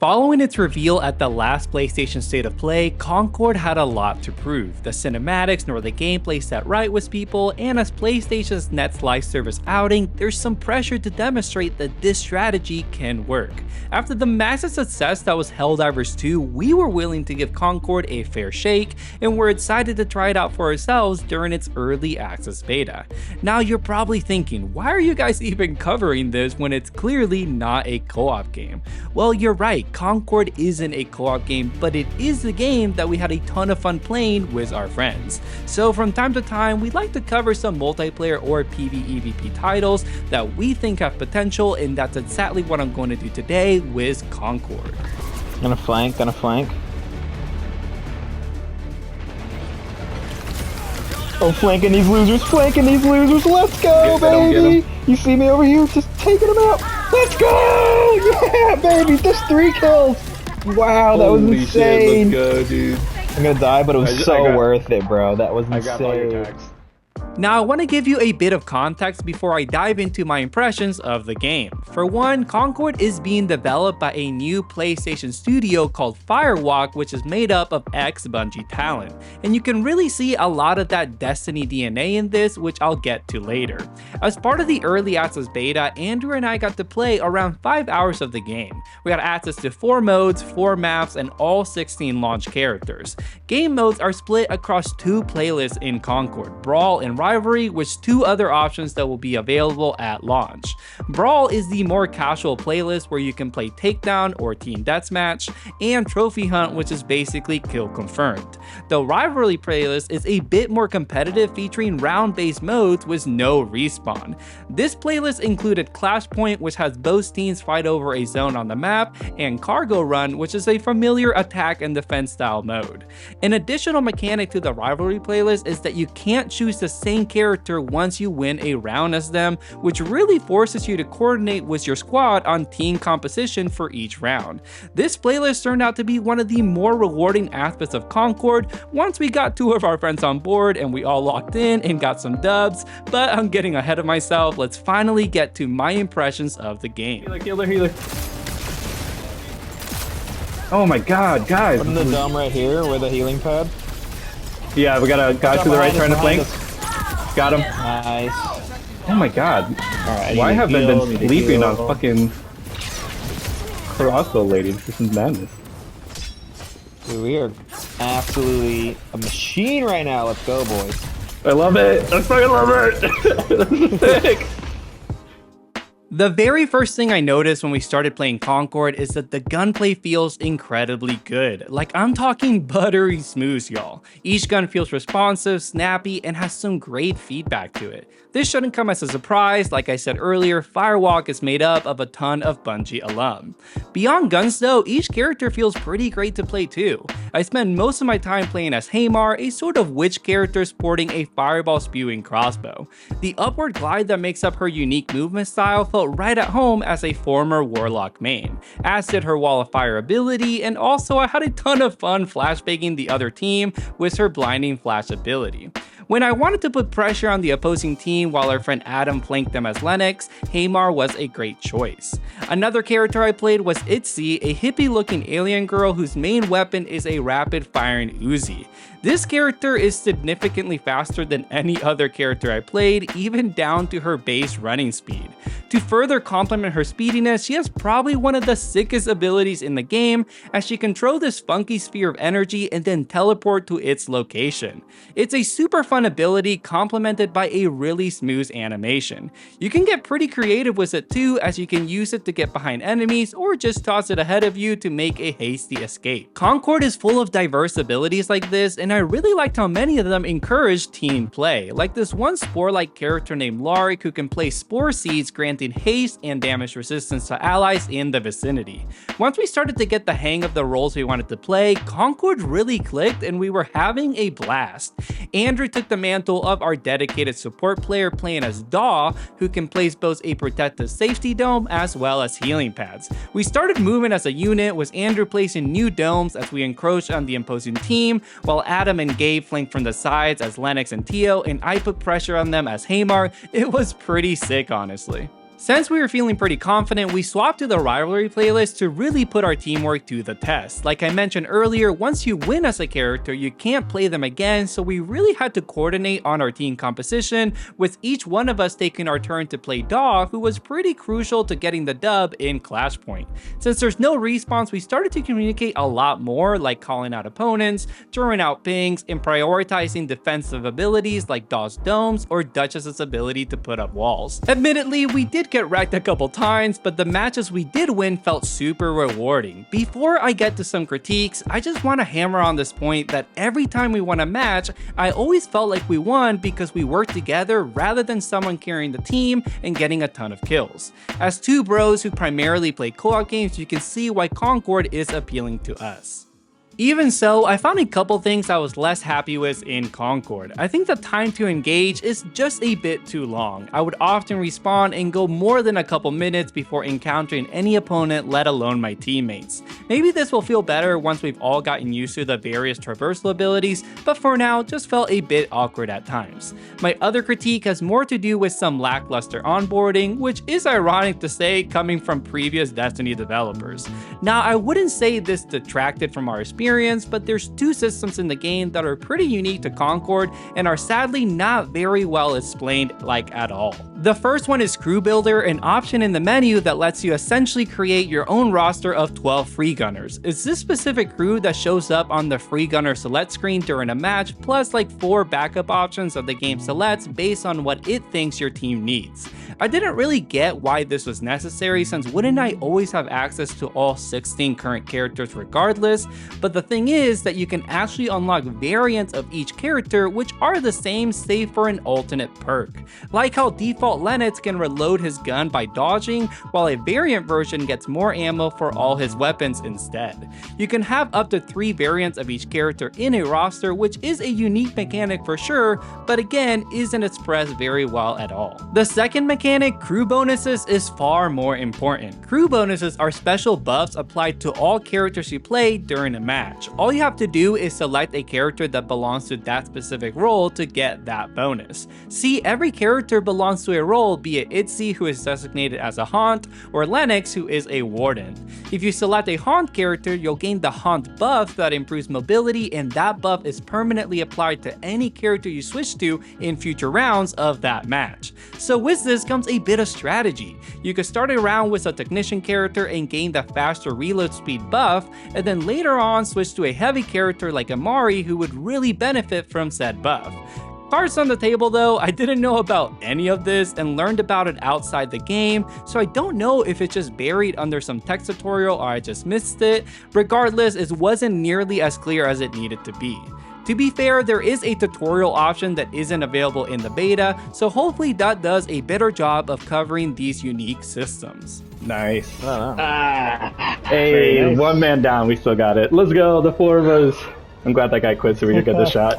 Following its reveal at the last PlayStation State of Play, Concord had a lot to prove. The cinematics nor the gameplay set right with people, and as PlayStation's next live service outing, there's some pressure to demonstrate that this strategy can work. After the massive success that was Helldivers 2, we were willing to give Concord a fair shake, and we're excited to try it out for ourselves during its early access beta. Now you're probably thinking, why are you guys even covering this when it's clearly not a co-op game? Well, you're right. Concord isn't a co-op game, but it is the game that we had a ton of fun playing with our friends. So from time to time, we like to cover some multiplayer or PvEVP titles that we think have potential, and that's exactly what I'm going to do today with Concord. Gonna flank. Oh, flanking these losers, let's go, baby! You see me over here, just taking them out, let's go! Yeah, baby, just 3 kills! Wow, that was insane! Shit, let's go, dude. I'm gonna die, but it was so worth it, bro, that was insane. I got all your tags. Now, I want to give you a bit of context before I dive into my impressions of the game. For one, Concord is being developed by a new PlayStation studio called Firewalk, which is made up of ex-Bungie talent. And you can really see a lot of that Destiny DNA in this, which I'll get to later. As part of the early access beta, Andrew and I got to play around 5 hours of the game. We got access to 4 modes, 4 maps, and all 16 launch characters. Game modes are split across 2 playlists in Concord, Brawl and Rivalry, with 2 other options that will be available at launch. Brawl is the more casual playlist where you can play Takedown or Team Deathmatch, and Trophy Hunt, which is basically kill confirmed. The Rivalry playlist is a bit more competitive, featuring round-based modes with no respawn. This playlist included Clash Point, which has both teams fight over a zone on the map, and Cargo Run, which is a familiar attack and defense style mode. An additional mechanic to the Rivalry playlist is that you can't choose the same character once you win a round as them, which really forces you to coordinate with your squad on team composition for each round. This playlist turned out to be one of the more rewarding aspects of Concord once we got 2 of our friends on board and we all locked in and got some dubs, but I'm getting ahead of myself. Let's finally get to my impressions of the game. Healer. Oh my god, guys. Put in the dome right here with a healing pad. Yeah, we got a guy to the right trying to flank. Got him. Nice. Oh my god. Alright, why have I been sleeping on fucking crossbow ladies? This is madness. Dude, we are absolutely a machine right now. Let's go, boys. I love it. I fucking love it. This is sick. The very first thing I noticed when we started playing Concord is that the gunplay feels incredibly good. Like, I'm talking buttery smooth, y'all. Each gun feels responsive, snappy, and has some great feedback to it. This shouldn't come as a surprise. Like I said earlier, Firewalk is made up of a ton of Bungie alum. Beyond guns though, each character feels pretty great to play too. I spend most of my time playing as Hamar, a sort of witch character sporting a fireball spewing crossbow. The upward glide that makes up her unique movement style felt right at home as a former Warlock main, as did her wall of fire ability, and also I had a ton of fun flashbanging the other team with her blinding flash ability. When I wanted to put pressure on the opposing team while our friend Adam flanked them as Lennox, Hamar was a great choice. Another character I played was Itzy, a hippie looking alien girl whose main weapon is a rapid firing Uzi. This character is significantly faster than any other character I played, even down to her base running speed. To further complement her speediness, she has probably one of the sickest abilities in the game, as she can throw this funky sphere of energy and then teleport to its location. It's a super fun ability complemented by a really smooth animation. You can get pretty creative with it too, as you can use it to get behind enemies or just toss it ahead of you to make a hasty escape. Concord is full of diverse abilities like this, and I really liked how many of them encourage team play, like this one Spore-like character named Larik who can place Spore Seeds, granting haste and damage resistance to allies in the vicinity. Once we started to get the hang of the roles we wanted to play, Concord really clicked and we were having a blast. Andrew took the mantle of our dedicated support player, playing as Daw, who can place both a protective safety dome as well as healing pads. We started moving as a unit, with Andrew placing new domes as we encroached on the opposing team, while Adam and Gabe flanked from the sides as Lennox and Tio, and I put pressure on them as Hamar. It was pretty sick, honestly. Since we were feeling pretty confident, we swapped to the rivalry playlist to really put our teamwork to the test. Like I mentioned earlier, once you win as a character, you can't play them again, so we really had to coordinate on our team composition, with each one of us taking our turn to play Daw, who was pretty crucial to getting the dub in Clash Point. Since there's no respawns, we started to communicate a lot more, like calling out opponents, throwing out pings, and prioritizing defensive abilities like Daw's domes or Duchess's ability to put up walls. Admittedly, we did get wrecked a couple times, but the matches we did win felt super rewarding. Before I get to some critiques, I just want to hammer on this point that every time we won a match, I always felt like we won because we worked together rather than someone carrying the team and getting a ton of kills. As two bros who primarily play co-op games, you can see why Concord is appealing to us. Even so, I found a couple things I was less happy with in Concord. I think the time to engage is just a bit too long. I would often respawn and go more than a couple minutes before encountering any opponent, let alone my teammates. Maybe this will feel better once we've all gotten used to the various traversal abilities, but for now, just felt a bit awkward at times. My other critique has more to do with some lackluster onboarding, which is ironic to say coming from previous Destiny developers. Now, I wouldn't say this detracted from our experience, but there's two systems in the game that are pretty unique to Concord and are sadly not very well explained at all. The first one is Crew Builder, an option in the menu that lets you essentially create your own roster of 12 free gunners. It's this specific crew that shows up on the free gunner select screen during a match, plus 4 backup options that the game selects based on what it thinks your team needs. I didn't really get why this was necessary, since wouldn't I always have access to all 16 current characters regardless, but the thing is that you can actually unlock variants of each character which are the same save for an alternate perk. Like how default Lennox can reload his gun by dodging, while a variant version gets more ammo for all his weapons instead. You can have up to 3 variants of each character in a roster, which is a unique mechanic for sure, but again isn't expressed very well at all. The second mechanic, crew bonuses, is far more important. Crew bonuses are special buffs applied to all characters you play during a match. All you have to do is select a character that belongs to that specific role to get that bonus. See, every character belongs to a role, be it Itzy, who is designated as a Haunt, or Lennox, who is a Warden. If you select a Haunt character, you'll gain the Haunt buff that improves mobility, and that buff is permanently applied to any character you switch to in future rounds of that match. So with this comes a bit of strategy. You could start a round with a Technician character and gain the faster reload speed buff, and then later on switch to a heavy character like Amari, who would really benefit from said buff. Cards on the table though, I didn't know about any of this and learned about it outside the game, so I don't know if it's just buried under some text tutorial or I just missed it. Regardless, it wasn't nearly as clear as it needed to be. To be fair, there is a tutorial option that isn't available in the beta, so hopefully that does a better job of covering these unique systems. Nice. Hey, Nice. One man down, we still got it. Let's go, the 4 of us. I'm glad that guy quit so we could get the shot.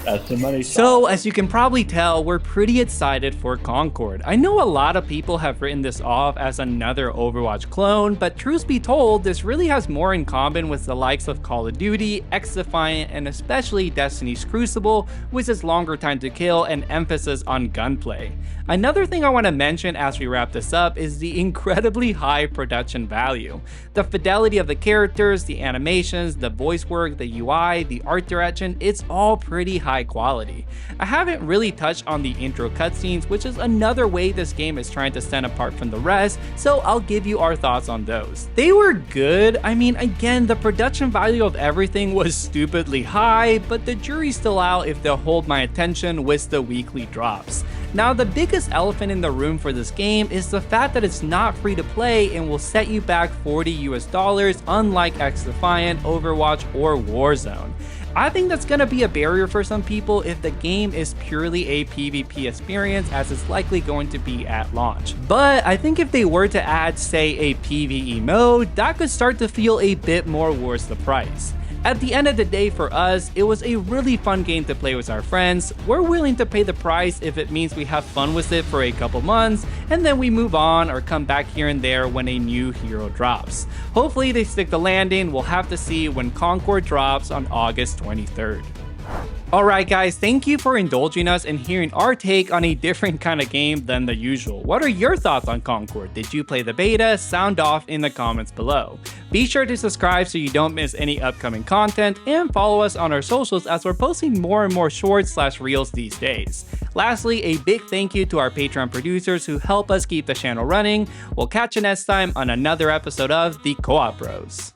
That's the money shot. So, as you can probably tell, we're pretty excited for Concord. I know a lot of people have written this off as another Overwatch clone, but truth be told, this really has more in common with the likes of Call of Duty, X-Defiant, and especially Destiny's Crucible, with its longer time to kill and emphasis on gunplay. Another thing I want to mention as we wrap this up is the incredibly high production value. The fidelity of the characters, the animations, the voice work, the UI, the art direction, it's all pretty high quality. I haven't really touched on the intro cutscenes, which is another way this game is trying to stand apart from the rest, so I'll give you our thoughts on those. They were good. I mean, again, the production value of everything was stupidly high, but the jury's still out if they'll hold my attention with the weekly drops. Now, the biggest elephant in the room for this game is the fact that it's not free to play and will set you back $40 unlike X-Defiant, Overwatch, or Warzone. I think that's gonna be a barrier for some people if the game is purely a PvP experience, as it's likely going to be at launch. But I think if they were to add, say, a PvE mode, that could start to feel a bit more worth the price. At the end of the day, for us, it was a really fun game to play with our friends. We're willing to pay the price if it means we have fun with it for a couple months, and then we move on or come back here and there when a new hero drops. Hopefully they stick the landing. We'll have to see when Concord drops on August 23rd. Alright guys, thank you for indulging us and hearing our take on a different kind of game than the usual. What are your thoughts on Concord? Did you play the beta? Sound off in the comments below. Be sure to subscribe so you don't miss any upcoming content, and follow us on our socials as we're posting more and more shorts/reels these days. Lastly, a big thank you to our Patreon producers who help us keep the channel running. We'll catch you next time on another episode of The Co-op Bros.